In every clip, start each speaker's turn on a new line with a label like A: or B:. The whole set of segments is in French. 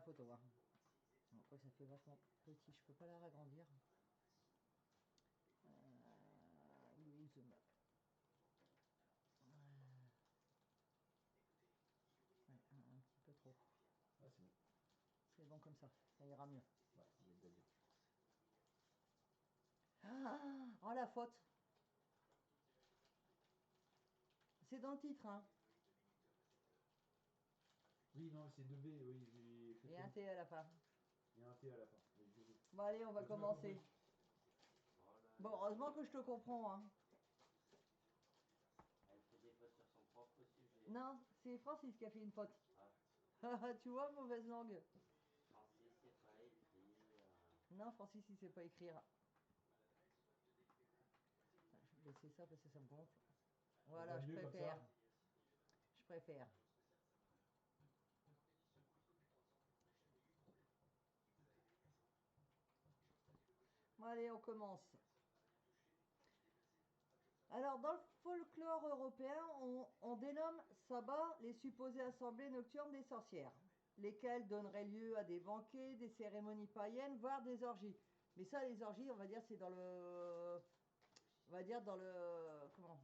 A: photo. Hein. Bon, quoi, ça fait vachement petit, je peux pas la ragrandir. Il est où le zoom? Ouais, un petit peu trop.
B: Ah, c'est bon.
A: C'est bon comme ça ira mieux.
B: Ouais, il est bien.
A: Ah, oh la faute. C'est dans le titre, hein.
B: Oui, non, c'est 2B, oui, j'ai fait
A: Et un T à la fin.
B: Il y a un T à la fin. Oui,
A: bon, allez, on va commencer. Bon, heureusement que je te comprends, hein.
C: Elle fait des fautes sur son propre sujet.
A: Non, c'est Francis qui a fait une faute.
C: Ah.
A: Tu vois, mauvaise langue.
C: Francis sait pas écrire.
A: Non, Francis, il sait pas écrire. Je vais laisser ça parce que ça me gonfle. Voilà, je préfère. Je préfère. Bon, allez, on commence. Alors, dans le folklore européen, on dénomme sabbat les supposées assemblées nocturnes des sorcières, lesquelles donneraient lieu à des banquets, des cérémonies païennes, voire des orgies. Mais ça, les orgies, on va dire, c'est dans le... On va dire dans le... Comment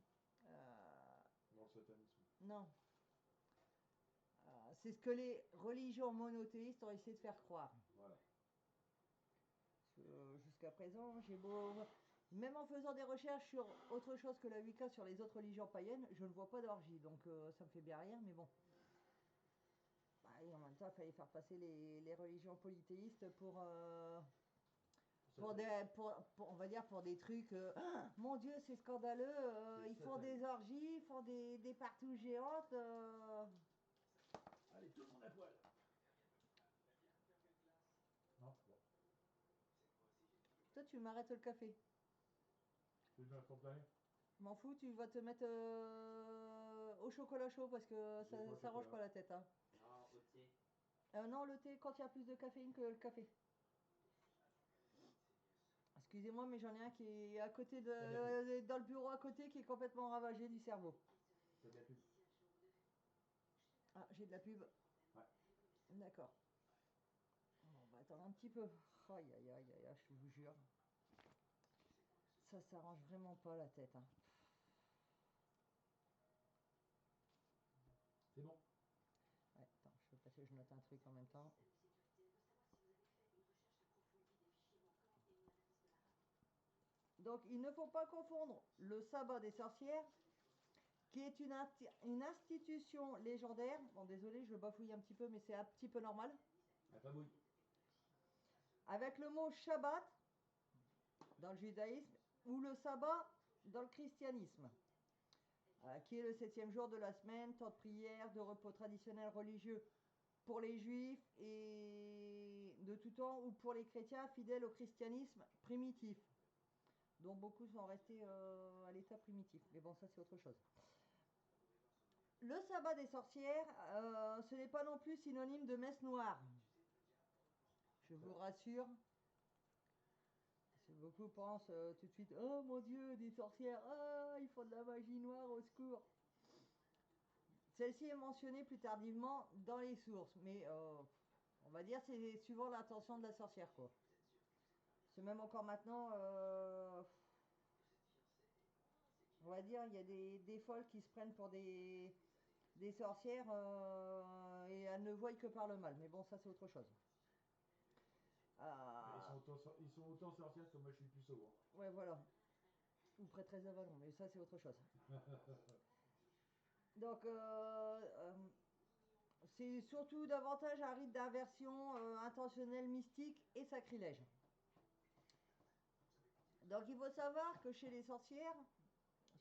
B: Dans le satanisme.
A: Non. C'est ce que les religions monothéistes ont essayé de faire croire.
B: Voilà.
A: Jusqu'à présent, j'ai beau... Même en faisant des recherches sur autre chose que la Wicca, sur les autres religions païennes, je ne vois pas d'orgie, donc ça me fait bien rire, mais bon. Bah, et en même temps, il fallait faire passer les religions polythéistes pour on va dire pour des trucs. Ah, mon Dieu, c'est scandaleux. Ils font des orgies, ils font des partous géantes.
B: Allez, tout le monde à poil. Non, bon.
A: Toi, tu m'arrêtes le café.
B: Tu veux mettre en plein?
A: M'en fous, tu vas te mettre au chocolat chaud parce que ça range pas la tête. Hein.
C: Non, au thé.
A: Non, le thé quand il y a plus de caféine que le café. Excusez-moi, mais j'en ai un qui est à côté de dans le bureau à côté qui est complètement ravagé du cerveau.
B: T'as de la pub.
A: Ah, j'ai de la pub.
B: Ouais.
A: D'accord. On va attendre un petit peu. Aïe, aïe, aïe, aïe, je vous jure. Ça s'arrange vraiment pas la tête. Hein.
B: C'est bon.
A: Ouais, attends, je veux passer que je note un truc en même temps. Donc, il ne faut pas confondre le sabbat des sorcières, qui est une institution légendaire. Bon, désolé, je bafouille un petit peu, mais c'est un petit peu normal.
B: Ah, pas bouille.
A: Avec le mot Shabbat dans le judaïsme ou le sabbat dans le christianisme, qui est le 7e jour de la semaine, temps de prière, de repos traditionnel religieux pour les juifs et de tout temps, ou pour les chrétiens fidèles au christianisme primitif, dont beaucoup sont restés à l'état primitif. Mais bon, ça c'est autre chose. Le sabbat des sorcières, ce n'est pas non plus synonyme de messe noire. Je vous rassure. Beaucoup pensent tout de suite, oh mon Dieu, des sorcières, ah, ils font de la magie noire, au secours. Celle-ci est mentionnée plus tardivement dans les sources, mais on va dire c'est suivant l'intention de la sorcière, quoi. C'est même encore maintenant, on va dire, il y a des folles qui se prennent pour des sorcières et elles ne voient que par le mal. Mais bon, ça c'est autre chose.
B: Ils sont autant sorcières que moi je suis plus sobre.
A: Ouais, voilà. Ou prêtresse d'Avalon, mais ça c'est autre chose. Donc, c'est surtout davantage un rite d'inversion intentionnelle, mystique et sacrilège. Donc il faut savoir que chez les sorcières,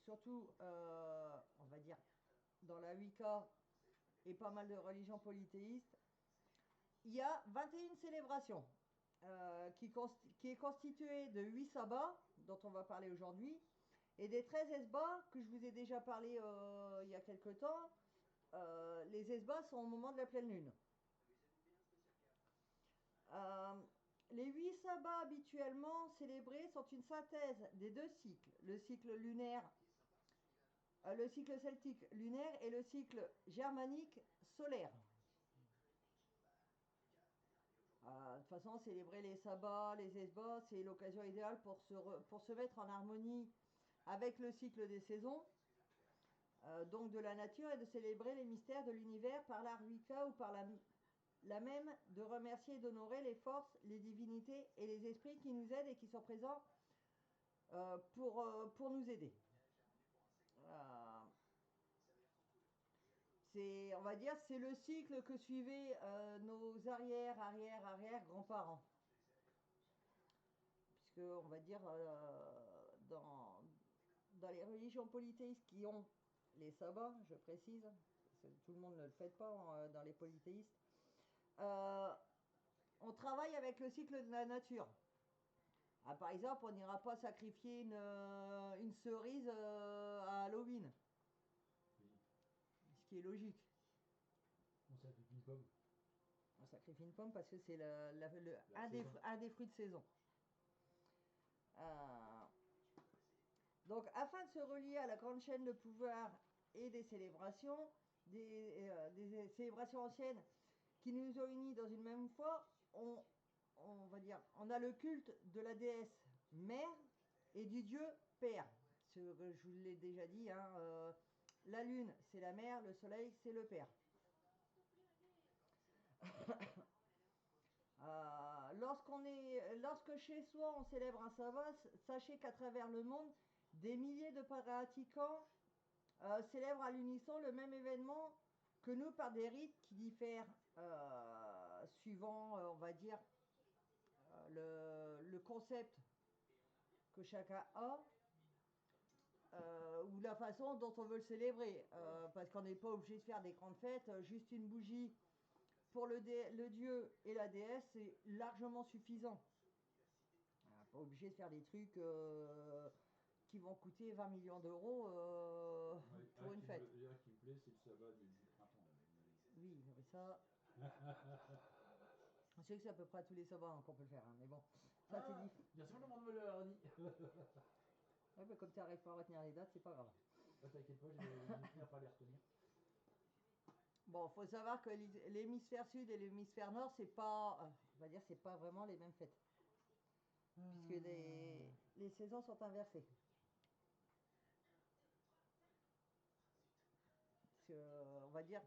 A: surtout on va dire dans la Wicca et pas mal de religions polythéistes, il y a 21 célébrations qui est constituée de 8 sabbats, dont on va parler aujourd'hui, et des 13 esbats que je vous ai déjà parlé il y a quelque temps. Les esbats sont au moment de la pleine lune. Les 8 sabbats habituellement célébrés sont une synthèse des deux cycles, le cycle lunaire, le cycle celtique lunaire et le cycle germanique solaire. toute façon, célébrer les sabbats, les esbats, c'est l'occasion idéale pour se mettre en harmonie avec le cycle des saisons, donc de la nature, et de célébrer les mystères de l'univers par l'art Wicca ou par la même de remercier et d'honorer les forces, les divinités et les esprits qui nous aident et qui sont présents pour nous aider. On va dire, c'est le cycle que suivaient nos arrière grands-parents. Puisque, on va dire, dans les religions polythéistes qui ont les sabbats, je précise, tout le monde ne le fait pas dans les polythéistes, on travaille avec le cycle de la nature. Par exemple, on n'ira pas sacrifier une cerise à Halloween.
B: Oui.
A: Ce qui est logique.
B: On sacrifie une pomme.
A: On sacrifie une pomme parce que c'est un des fruits de saison. Donc, afin de se relier à la grande chaîne de pouvoir et des célébrations, des célébrations anciennes qui nous ont unis dans une même foi, on va dire, on a le culte de la déesse mère et du dieu père. Je vous l'ai déjà dit, hein, la lune c'est la mère, le soleil c'est le père. Lorsque chez soi on célèbre un sabbat, sachez qu'à travers le monde, des milliers de pratiquants célèbrent à l'unisson le même événement que nous par des rites qui diffèrent suivant, on va dire, le concept que chacun a. Ou la façon dont on veut le célébrer, parce qu'on n'est pas obligé de faire des grandes fêtes, juste une bougie pour le dieu et la déesse, c'est largement suffisant. Pas obligé de faire des trucs qui vont coûter 20 millions d'euros pour une fête.
B: Il y a qui me plaît, c'est le sabbat du printemps.
A: Oui, mais ça... Je sais que c'est à peu près à tous les sabbats qu'on peut le faire, hein, mais bon, ça c'est différent.
B: Bien sûr, le monde me l'a dit.
A: Ouais, bah, comme tu n'arrives pas à retenir les dates, c'est pas grave.
B: T'inquiète pas, je vais finir par les retenir.
A: Bon, faut savoir que l'hémisphère sud et l'hémisphère nord, c'est pas, on va dire, c'est pas vraiment les mêmes fêtes, puisque les saisons sont inversées. On va dire,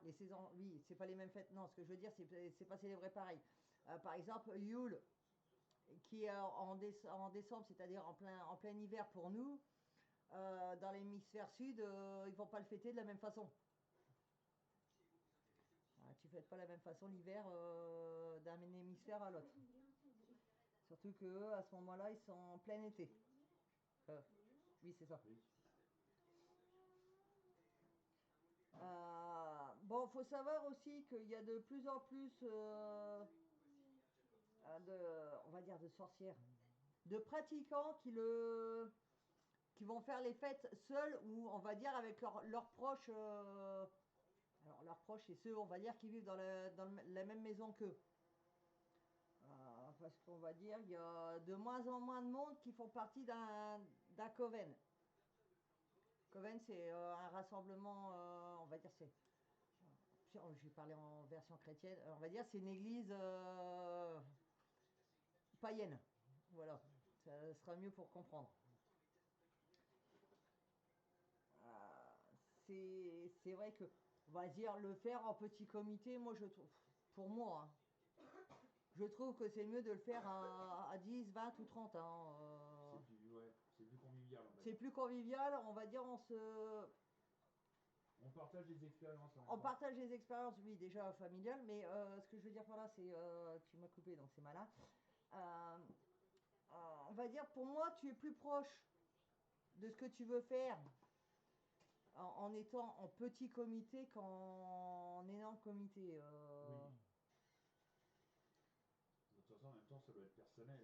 A: les saisons, oui, c'est pas les mêmes fêtes. Non, ce que je veux dire, c'est pas célébré pareil. Par exemple, Yule, qui est en décembre, c'est-à-dire en plein hiver pour nous, dans l'hémisphère sud, ils vont pas le fêter de la même façon. Tu fêtes pas la même façon l'hiver d'un hémisphère à l'autre. Surtout que à ce moment-là, ils sont en plein été. Oui, c'est ça.
B: Oui.
A: Bon, faut savoir aussi qu'il y a de plus en plus on va dire de sorcières, de pratiquants qui vont faire les fêtes seuls ou on va dire avec leurs proches. Alors leurs proches, c'est ceux, on va dire, qui vivent dans la même maison qu'eux. Parce qu'on va dire, il y a de moins en moins de monde qui font partie d'un coven. Coven, c'est un rassemblement, on va dire, c'est... Je vais parler en version chrétienne. On va dire, c'est une église païenne. Voilà, ça sera mieux pour comprendre. C'est vrai que, on va dire, le faire en petit comité, moi je trouve, pour moi, hein, je trouve que c'est mieux de le faire à 10, 20 ou 30 ans.
B: C'est plus convivial.
A: C'est plus convivial, on va dire,
B: on partage des expériences.
A: On partage des expériences, oui, déjà familiales, mais ce que je veux dire par là, c'est... tu m'as coupé, donc c'est malin. On va dire, pour moi, tu es plus proche de ce que tu veux faire en étant en petit comité qu'en énorme comité.
B: Oui. De toute façon, en même temps, ça doit être personnel.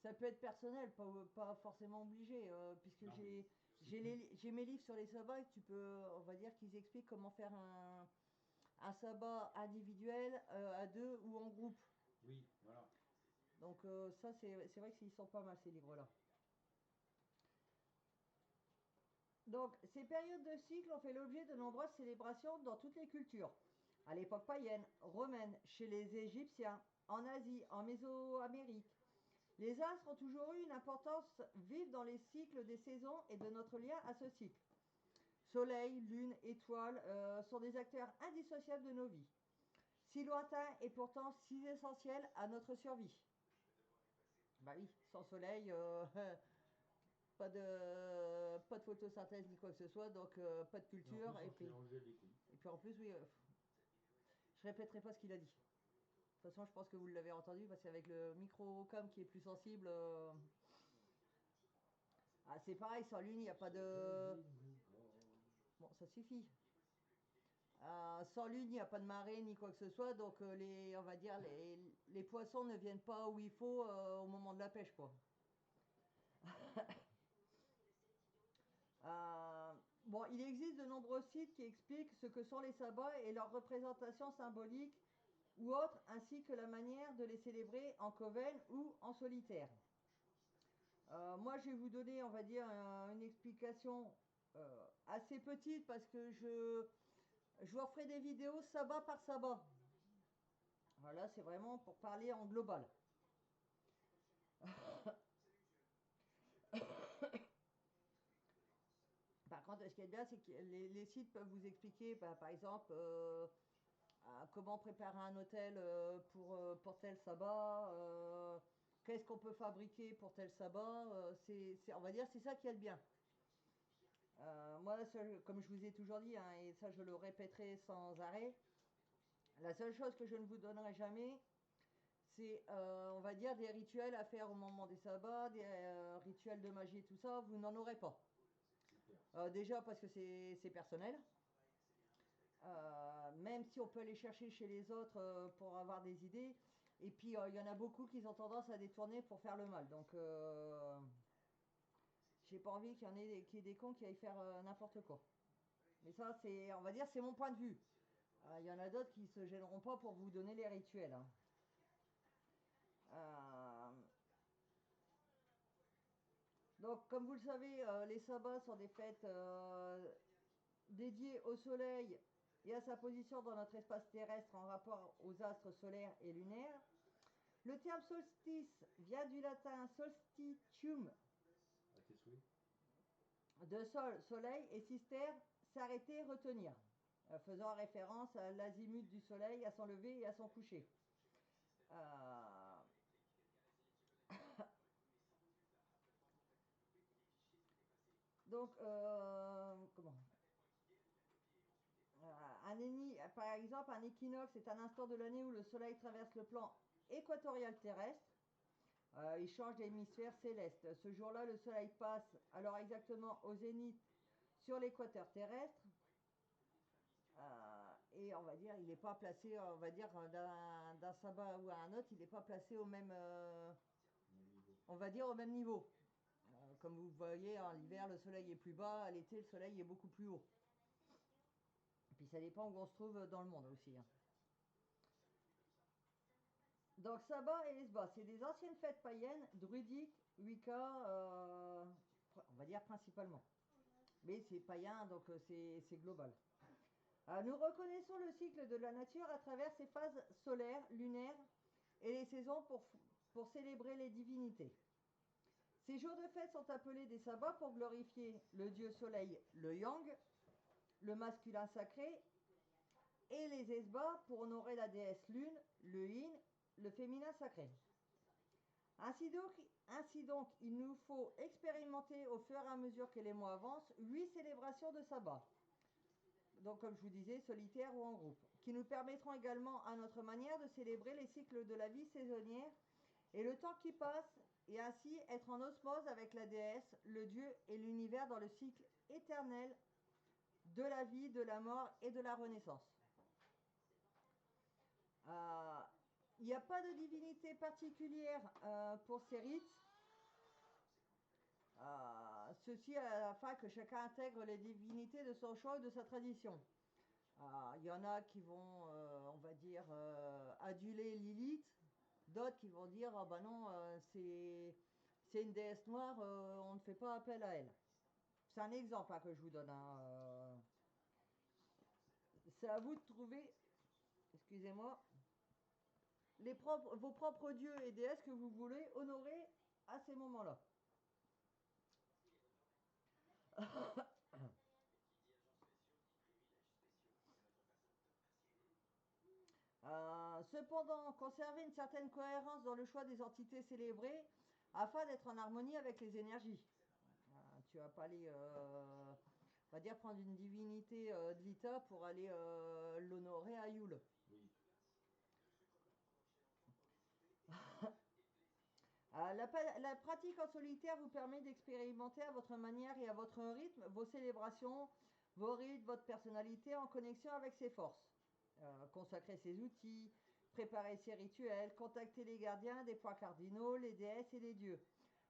A: Ça peut être personnel, pas forcément obligé, puisque j'ai mes livres sur les sabbats et tu peux, on va dire qu'ils expliquent comment faire un sabbat individuel, à deux ou en groupe.
B: Oui, voilà.
A: Donc ça, c'est vrai qu'ils sont pas mal ces livres-là. Donc, ces périodes de cycle ont fait l'objet de nombreuses célébrations dans toutes les cultures. à l'époque païenne, romaine, chez les Égyptiens, en Asie, en Mésoamérique. Les astres ont toujours eu une importance vive dans les cycles des saisons et de notre lien à ce cycle. Soleil, lune, étoiles sont des acteurs indissociables de nos vies. Si lointains et pourtant si essentiels à notre survie. Bah oui, sans soleil, pas de photosynthèse ni quoi que ce soit, donc pas de
B: Et en
A: culture.
B: plus,
A: Et
B: on
A: puis,
B: fait l'enjeu des couilles.
A: en plus, oui, je répéterai pas ce qu'il a dit. De toute façon, je pense que vous l'avez entendu parce qu'avec le micro-com qui est plus sensible, c'est pareil, sans lune, il n'y a pas de... Bon, ça suffit. Sans lune, il n'y a pas de marée ni quoi que ce soit, donc on va dire les poissons ne viennent pas où il faut au moment de la pêche, quoi. Bon, il existe de nombreux sites qui expliquent ce que sont les sabbats et leurs représentations symboliques ou autres, ainsi que la manière de les célébrer en coven ou en solitaire. Moi, je vais vous donner, on va dire, une explication assez petite parce que je vous referai des vidéos sabbat par sabbat. Voilà, c'est vraiment pour parler en global. Par contre, ce qui est bien, c'est que les sites peuvent vous expliquer, par exemple, comment préparer un hôtel pour tel sabbat, qu'est-ce qu'on peut fabriquer pour tel sabbat. On va dire, c'est ça qui est le bien. Moi, comme je vous ai toujours dit, hein, et ça je le répéterai sans arrêt, la seule chose que je ne vous donnerai jamais, c'est, on va dire, des rituels à faire au moment des sabbats, des rituels de magie et tout ça, vous n'en aurez pas. Déjà parce que c'est personnel. Même si on peut aller chercher chez les autres pour avoir des idées. Et puis il y en a beaucoup qui ont tendance à détourner pour faire le mal. Donc j'ai pas envie qu'il y ait des cons qui aillent faire n'importe quoi. Mais ça, on va dire, c'est mon point de vue. Il y en a d'autres qui se gêneront pas pour vous donner les rituels. Hein. Donc, comme vous le savez, les sabbats sont des fêtes dédiées au soleil et à sa position dans notre espace terrestre en rapport aux astres solaires et lunaires. Le terme solstice vient du latin solstitium, de sol, soleil, et sister, s'arrêter, retenir, faisant référence à l'azimut du soleil, à son lever et à son coucher. Donc, comment par exemple, un équinoxe est un instant de l'année où le soleil traverse le plan équatorial terrestre. Il change d'hémisphère céleste. Ce jour-là, le soleil passe alors exactement au zénith sur l'équateur terrestre. Et on va dire, il n'est pas placé, on va dire, d'un sabbat ou à un autre, il n'est pas placé au même, on va dire, au même niveau. Comme vous voyez, en l'hiver, le soleil est plus bas, à l'été, le soleil est beaucoup plus haut. Et puis ça dépend où on se trouve dans le monde aussi. Hein. Donc sabbat et esba, c'est des anciennes fêtes païennes, druidiques, Wicca, on va dire principalement. Mais c'est païen, donc c'est global. Nous reconnaissons le cycle de la nature à travers ses phases solaires, lunaires et les saisons pour célébrer les divinités. Ces jours de fête sont appelés des sabbats pour glorifier le dieu soleil, le yang, le masculin sacré, et les esbats pour honorer la déesse lune, le yin, le féminin sacré. Ainsi donc, il nous faut expérimenter au fur et à mesure que les mois avancent 8 célébrations de sabbat. Donc comme je vous disais, solitaire ou en groupe, qui nous permettront également à notre manière de célébrer les cycles de la vie saisonnière et le temps qui passe, et ainsi être en osmose avec la déesse, le dieu et l'univers dans le cycle éternel de la vie, de la mort et de la renaissance. Il n'y a pas de divinité particulière pour ces rites. Ceci afin que chacun intègre les divinités de son choix ou de sa tradition. Il y en a qui vont, on va dire, aduler Lilith, d'autres qui vont dire, ah bah non, c'est une déesse noire, on ne fait pas appel à elle. C'est un exemple que je vous donne. C'est à vous de trouver excusez-moi, vos propres dieux et déesses que vous voulez honorer à ces moments-là. Cependant, conservez une certaine cohérence dans le choix des entités célébrées afin d'être en harmonie avec les énergies. Tu vas pas aller, on va dire, prendre une divinité de l'Ita pour aller l'honorer à Yule.
B: Oui.
A: La pratique en solitaire vous permet d'expérimenter à votre manière et à votre rythme vos célébrations, vos rites, votre personnalité en connexion avec ses forces. Consacrer ses outils, préparer ses rituels, contacter les gardiens des points cardinaux, les déesses et les dieux,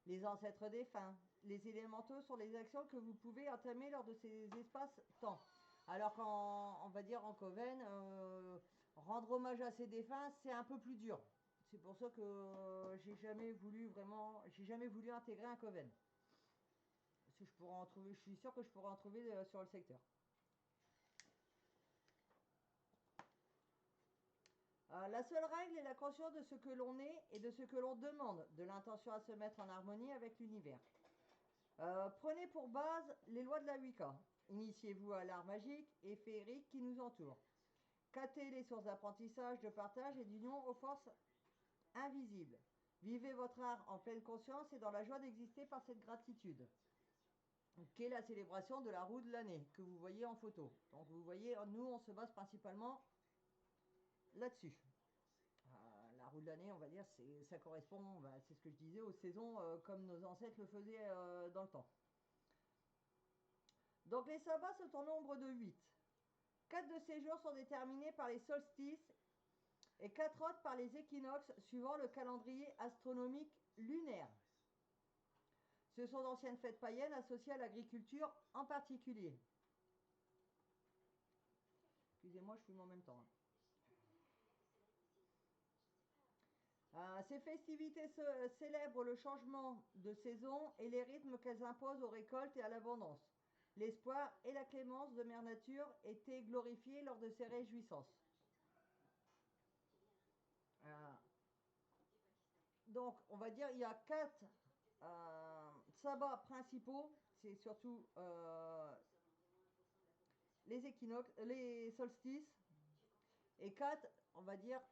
A: les ancêtres défunts. Les élémentaux sont les actions que vous pouvez entamer lors de ces espaces-temps. Alors qu'en, on va dire en Coven, rendre hommage à ses défunts, c'est un peu plus dur. C'est pour ça que j'ai jamais voulu intégrer un Coven. Parce que je pourrais en trouver, je suis sûr que je pourrais en trouver sur le secteur. La seule règle est la conscience de ce que l'on est et de ce que l'on demande, de l'intention à se mettre en harmonie avec l'univers. Prenez pour base les lois de la Wicca. Initiez-vous à l'art magique et féerique qui nous entoure. Captez les sources d'apprentissage, de partage et d'union aux forces invisibles. Vivez votre art en pleine conscience et dans la joie d'exister par cette gratitude, qu'est la célébration de la roue de l'année que vous voyez en photo. Donc vous voyez, nous on se base principalement là-dessus. La roue de l'année, on va dire, ça correspond, c'est ce que je disais, aux saisons comme nos ancêtres le faisaient dans le temps. Donc les sabbats sont au nombre de 8. 4 de ces jours sont déterminés par les solstices et 4 autres par les équinoxes suivant le calendrier astronomique lunaire. Ce sont d'anciennes fêtes païennes associées à l'agriculture en particulier. Excusez-moi, je fume en même temps. Ces festivités célèbrent le changement de saison et les rythmes qu'elles imposent aux récoltes et à l'abondance. L'espoir et la clémence de Mère Nature étaient glorifiés lors de ces réjouissances. Donc, on va dire il y a 4 sabbats principaux. C'est surtout les équinoxes, les solstices, et 4, on va dire,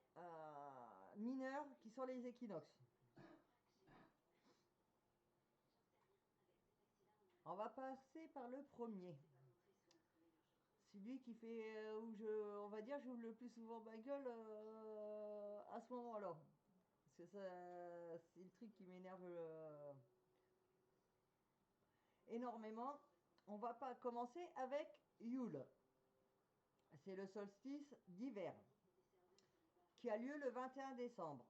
A: mineurs qui sont les équinoxes. On va passer par le premier. C'est lui qui fait où on va dire, j'ouvre le plus souvent ma gueule à ce moment-là. Parce que c'est le truc qui m'énerve énormément. On va pas commencer avec Yule. C'est le solstice d'hiver qui a lieu le 21 décembre.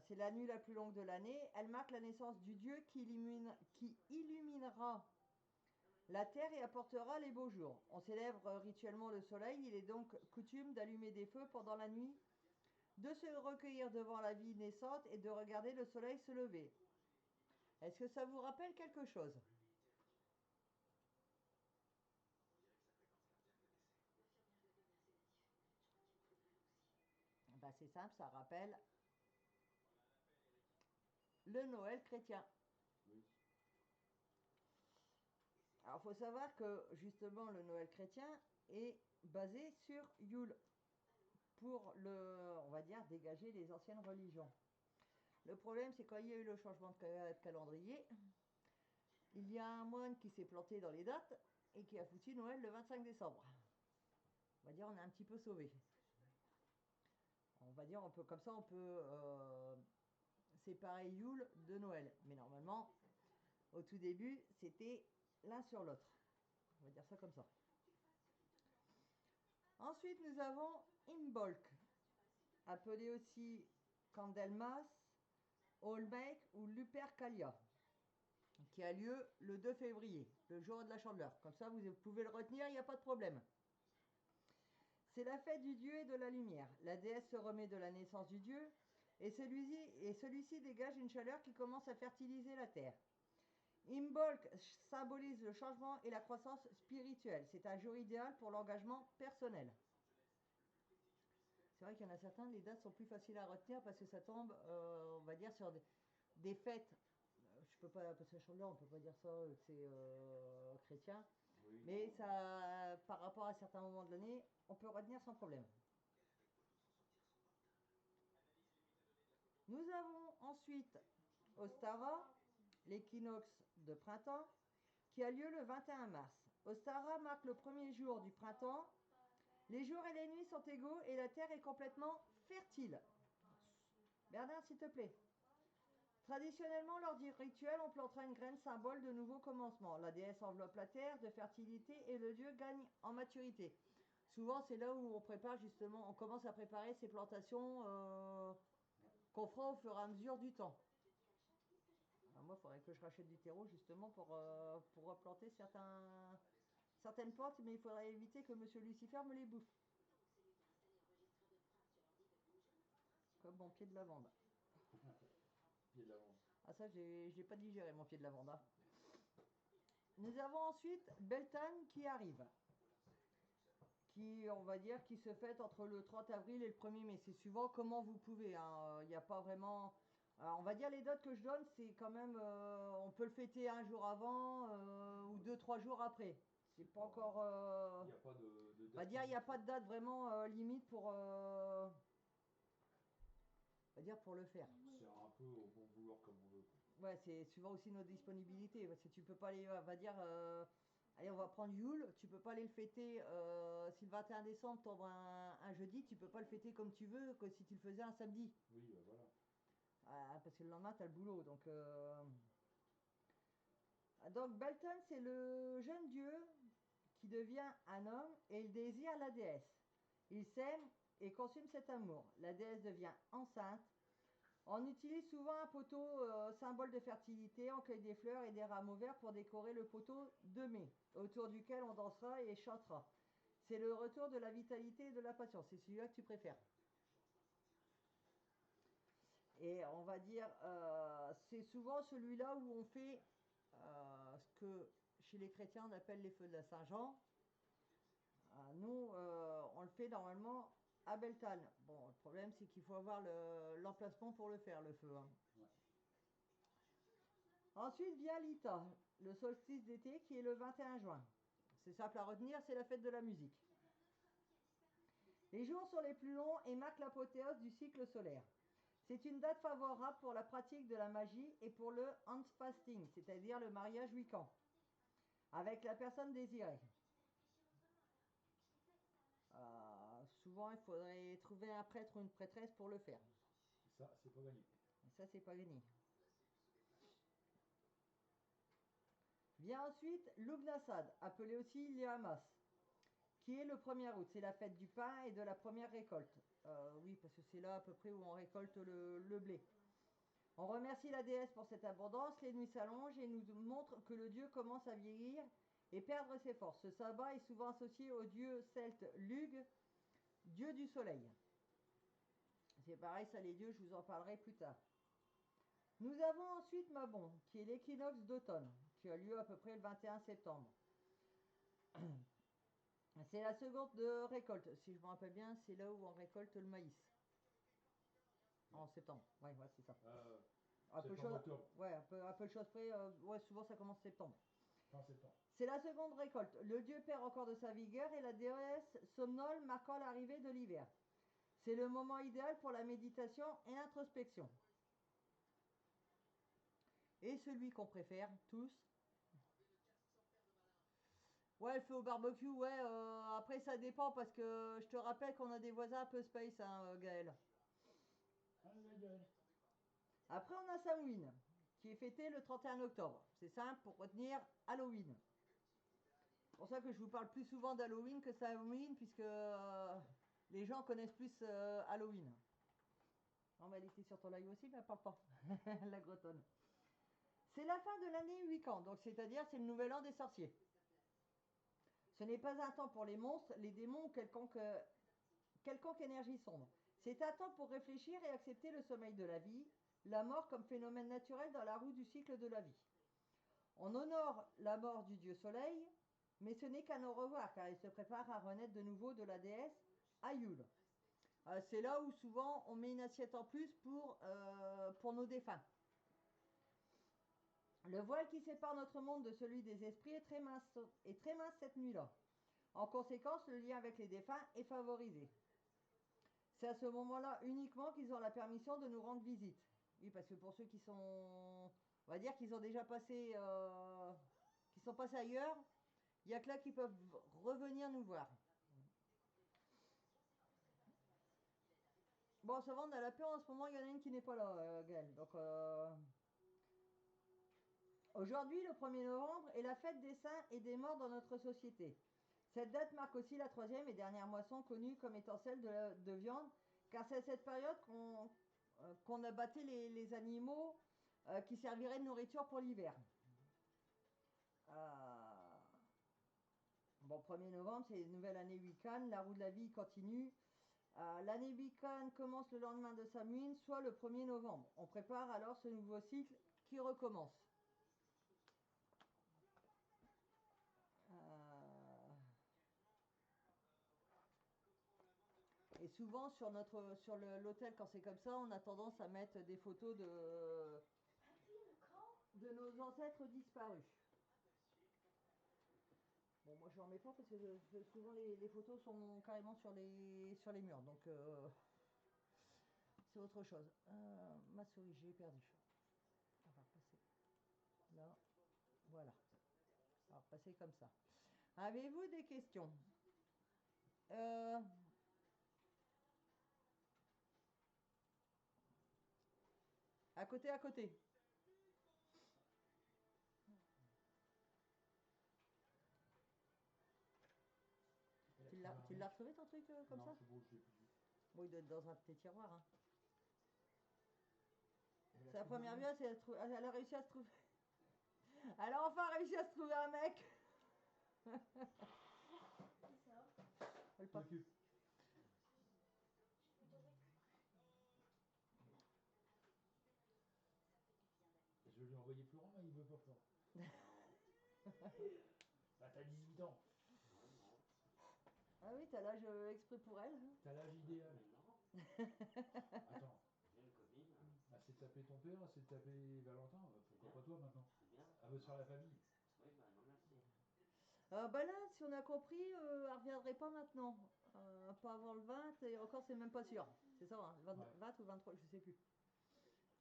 A: C'est la nuit la plus longue de l'année. Elle marque la naissance du dieu qui illuminera la terre et apportera les beaux jours. On célèbre rituellement le soleil. Il est donc coutume d'allumer des feux pendant la nuit, de se recueillir devant la vie naissante et de regarder le soleil se lever. Est-ce que ça vous rappelle quelque chose ? C'est simple, ça rappelle le Noël chrétien.
B: Oui.
A: Alors, il faut savoir que, justement, le Noël chrétien est basé sur Yule pour on va dire, dégager les anciennes religions. Le problème, c'est quand il y a eu le changement de calendrier, il y a un moine qui s'est planté dans les dates et qui a foutu Noël le 25 décembre. On va dire, on est un petit peu sauvé. On va dire, comme ça, on peut séparer Yule de Noël. Mais normalement, au tout début, c'était l'un sur l'autre. On va dire ça comme ça. Ensuite, nous avons Imbolc, appelé aussi Candlemas, Olmec ou Lupercalia, qui a lieu le 2 février, le jour de la Chandeleur. Comme ça, vous pouvez le retenir, il n'y a pas de problème. C'est la fête du dieu et de la lumière. La déesse se remet de la naissance du dieu et celui-ci dégage une chaleur qui commence à fertiliser la terre. Imbolc symbolise le changement et la croissance spirituelle. C'est un jour idéal pour l'engagement personnel. c'est vrai qu'il y en a certains, les dates sont plus faciles à retenir parce que ça tombe, on va dire, sur des fêtes. Je peux pas, parce que Chandler, on peut pas dire ça, c'est chrétien.
B: Oui.
A: Mais ça, par rapport à certains moments de l'année, on peut retenir sans problème. Nous avons ensuite Ostara, l'équinoxe de printemps, qui a lieu le 21 mars. Ostara marque le premier jour du printemps. Les jours et les nuits sont égaux et la terre est complètement fertile. Bernard, s'il te plaît. Traditionnellement, lors du rituel, on plantera une graine symbole de nouveau commencement. La déesse enveloppe la terre de fertilité et le dieu gagne en maturité. Souvent, c'est là où on prépare justement, on commence à préparer ces plantations qu'on fera au fur et à mesure du temps. Alors moi, il faudrait que je rachète du terreau justement pour replanter certaines plantes, mais il faudrait éviter que Monsieur Lucifer me les bouffe. Comme mon pied de lavande.
B: Pied de lavande.
A: Ah ça, je l'ai pas digéré, mon pied de lavande. Hein. Nous avons ensuite Beltane qui arrive. Qui, on va dire, qui se fête entre le 30 avril et le 1er mai. C'est suivant comment vous pouvez. Il n'y a pas vraiment... Alors, on va dire les dates que je donne, c'est quand même... on peut le fêter un jour avant ou 2-3 jours après. C'est pas encore...
B: Il n'y a pas de
A: on va dire, il n'y a pas de date vraiment limite pour... on va dire pour le faire.
B: C'est un peu au bon vouloir comme on veut. Quoi.
A: Ouais, c'est suivant aussi nos disponibilités. Parce que tu peux pas aller, on va dire... allez, on va prendre Yule, tu peux pas aller le fêter, si le 21 décembre tombe un jeudi, tu peux pas le fêter comme tu veux, que si tu le faisais un samedi.
B: Oui, voilà.
A: Parce que le lendemain, tu as le boulot. Donc Beltane, c'est le jeune dieu qui devient un homme et il désire la déesse. Il s'aime et consume cet amour. La déesse devient enceinte. On utilise souvent un poteau symbole de fertilité, on cueille des fleurs et des rameaux verts pour décorer le poteau de mai, autour duquel on dansera et chantera. C'est le retour de la vitalité et de la passion. C'est celui-là que tu préfères. Et on va dire, c'est souvent celui-là où on fait ce que chez les chrétiens on appelle les feux de la Saint-Jean. Nous, on le fait normalement à Beltane. Bon, le problème c'est qu'il faut avoir l'emplacement pour le faire, le feu. Hein.
B: Ouais.
A: Ensuite vient l'Ita, le solstice d'été qui est le 21 juin. C'est simple à retenir, c'est la fête de la musique. Les jours sont les plus longs et marquent l'apothéose du cycle solaire. C'est une date favorable pour la pratique de la magie et pour le handfasting, c'est-à-dire le mariage wiccan, avec la personne désirée. Souvent, il faudrait trouver un prêtre ou une prêtresse pour le faire.
B: Ça, c'est pas gagné.
A: Et ça, c'est pas gagné. Vient ensuite l'Ugnasad, appelé aussi l'Iamas, qui est le 1er août. C'est la fête du pain et de la première récolte. Oui, parce que c'est là à peu près où on récolte le blé. On remercie la déesse pour cette abondance. Les nuits s'allongent et nous montrent que le dieu commence à vieillir et perdre ses forces. Ce sabbat est souvent associé au dieu celte Lugh, dieu du soleil. C'est pareil, ça les dieux, je vous en parlerai plus tard. Nous avons ensuite Mabon, qui est l'équinoxe d'automne, qui a lieu à peu près le 21 septembre. C'est la seconde de récolte. Si je me rappelle bien, c'est là où on récolte le maïs. En septembre. Ouais, c'est ça. Un peu chose, ouais, un peu de chose près. Ouais, souvent ça commence septembre.
B: Fin septembre.
A: C'est la seconde récolte. Le dieu perd encore de sa vigueur et la déesse somnole marquant l'arrivée de l'hiver. C'est le moment idéal pour la méditation et l'introspection. Et celui qu'on préfère tous. Ouais, le feu au barbecue, ouais. Après, ça dépend parce que je te rappelle qu'on a des voisins un peu space, hein, Gaël. Après, on a Samhain, qui est fêté le 31 octobre. C'est simple pour retenir Halloween. C'est pour ça que je vous parle plus souvent d'Halloween que Samhain, puisque les gens connaissent plus Halloween. Non, mais elle était sur ton live aussi, mais elle parle pas. La bretonne. C'est la fin de l'année Wiccan, donc c'est-à-dire c'est le nouvel an des sorciers. Ce n'est pas un temps pour les monstres, les démons ou quelconque énergie sombre. C'est un temps pour réfléchir et accepter le sommeil de la vie, la mort comme phénomène naturel dans la roue du cycle de la vie. On honore la mort du dieu soleil, mais ce n'est qu'un au revoir, car il se prépare à renaître de nouveau de la déesse Ayul. C'est là où souvent on met une assiette en plus pour nos défunts. Le voile qui sépare notre monde de celui des esprits est très mince cette nuit-là. En conséquence, le lien avec les défunts est favorisé. C'est à ce moment-là uniquement qu'ils ont la permission de nous rendre visite. Oui, parce que pour ceux qui sont, on va dire qu'ils ont déjà passé, qui sont passés ailleurs, il n'y a que là qui peuvent revenir nous voir. Bon, ça va, on a la paix en ce moment, il y en a une qui n'est pas là, Gaëlle. Donc, aujourd'hui, le 1er novembre, est la fête des saints et des morts dans notre société. Cette date marque aussi la troisième et dernière moisson connue comme étant celle de viande, car c'est à cette période qu'on abattait les animaux qui serviraient de nourriture pour l'hiver. Bon, 1er novembre, c'est une nouvelle année Wiccan, la roue de la vie continue. L'année Wiccan commence le lendemain de Samhain, soit le 1er novembre. On prépare alors ce nouveau cycle qui recommence. Et souvent sur l'hôtel, quand c'est comme ça, on a tendance à mettre des photos de nos ancêtres disparus. Bon, moi je n'en mets pas parce que souvent les photos sont carrément sur les murs, donc c'est autre chose. Ma souris, j'ai perdu. On va repasser là, voilà. On va repasser comme ça. Avez-vous des questions? À côté, à côté. Tu l'as retrouvé ton truc comme
B: non,
A: ça?
B: c'est beau, je l'ai plus vu.
A: Bon, il doit être dans un petit tiroir. Hein. C'est la première vue, elle a réussi à se trouver. Elle a enfin réussi à se trouver un mec.
D: C'est ça.
A: Elle part.
B: Je vais lui envoyer Florent, mais il veut pas Florent. Bah t'as 18 ans.
A: Ah oui, t'as l'âge exprès pour elle.
B: T'as l'âge idéal.
C: Mais non,
B: Attends,
C: j'ai une copine.
B: elle s'est tapé ton père, elle s'est tapé Valentin, pourquoi
C: Bien.
B: pas toi maintenant?
C: C'est bien.
B: Elle veut se faire la famille.
C: Oui, bah non, merci.
A: Bah là, si on a compris, elle reviendrait pas maintenant. Pas avant le 20, et encore, c'est même pas sûr. C'est ça, hein, 20,
B: Ouais.
A: 20 ou 23, je sais plus.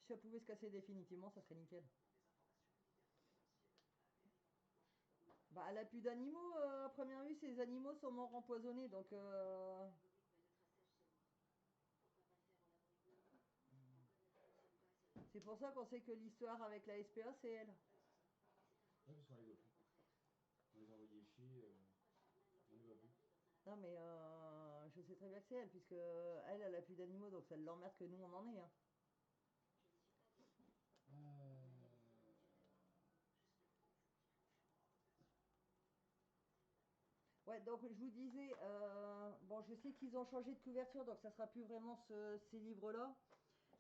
A: Si elle pouvait se casser définitivement, ça serait nickel. Bah, elle a plus d'animaux, à première vue, ces animaux sont morts empoisonnés, donc c'est pour ça qu'on sait que l'histoire avec la SPA, c'est elle.
B: Oui, parce qu'on les voit plus. On les a envoyés chier, on les voit plus.
A: Non, mais je sais très bien que c'est elle, puisque elle a plus d'animaux, donc ça l'emmerde que nous, on en ait. Hein. Ouais, donc je vous disais, bon, je sais qu'ils ont changé de couverture, donc ça sera plus vraiment ces livres-là.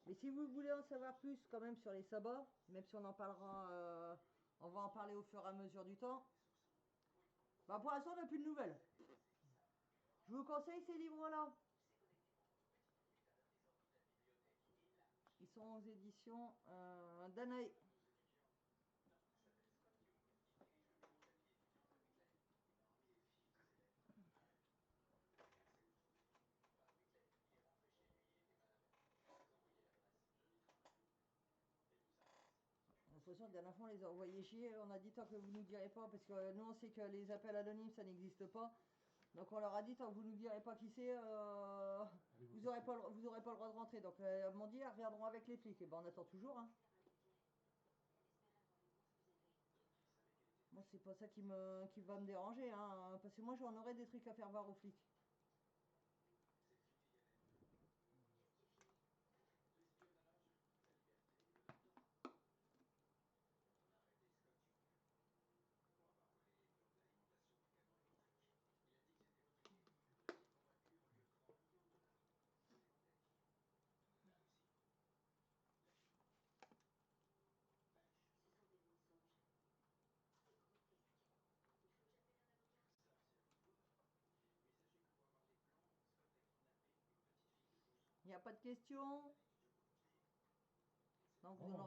A: Mais si vous voulez en savoir plus quand même sur les sabbats, même si on en parlera, on va en parler au fur et à mesure du temps. Bah pour l'instant, on n'a plus de nouvelles. Je vous conseille ces livres-là. Ils sont aux éditions Danae. De toute façon, la dernière fois, on les a envoyés chier. On a dit tant que vous nous direz pas, parce que nous, on sait que les appels anonymes, ça n'existe pas. Donc, on leur a dit tant que vous nous direz pas qui c'est, vous n'aurez pas, le droit de rentrer. Donc, elles m'ont dit, elles reviendront avec les flics. Et ben, on attend toujours. Hein. Moi, c'est pas ça qui va me déranger. Hein, parce que moi, j'en aurais des trucs à faire voir aux flics. n'y a pas de questions? Donc,
B: Non,